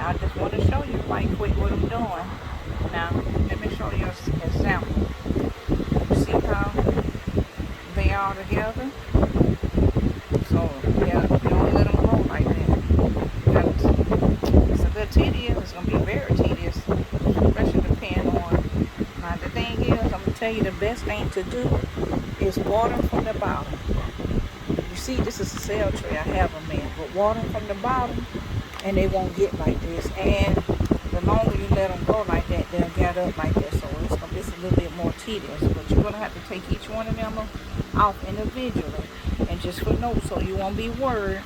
I just want to show you right quick what I'm doing. Now, let me show you an example. You see how they are together? So, yeah, you don't let them grow like that. It's a bit tedious. It's going to be very tedious, especially depending on. Now, the thing is, I'm going to tell you the best thing to do is water from the bottom. You see, this is a cell tray I have them in, but water from the bottom, and they won't get like this. And the longer you let them grow like that, they'll get up like that. So it's a little bit more tedious, but you're going to have to take each one of them off individually, and just for notes, so you won't be worried.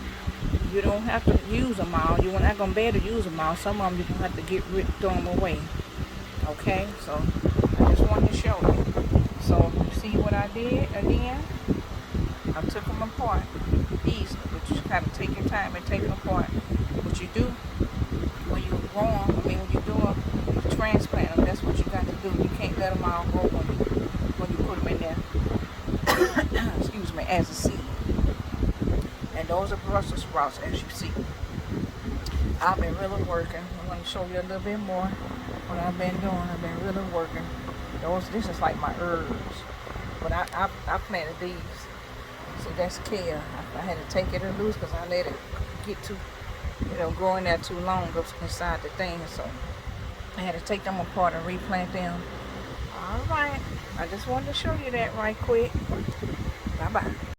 You don't have to use them all. You're not going to be able to use them all. Some of them you're going to have to throw them away. Okay, so I just wanted to show you. So see what I did again? I took them apart easily, but you kind of take your time and take them apart. What you do when you grow them, when you do a transplant them, that's what you got to do. You can't let them all grow when you put them in there. Excuse me, as a seed. And those are Brussels sprouts, as you see. I've been really working. I want to show you a little bit more what I've been doing. I've been really working. This is like my herbs, but I planted these. See, that's kale. I had to take it loose because I let it get too, go in there too long inside the thing. So I had to take them apart and replant them. All right. I just wanted to show you that right quick. Bye-bye.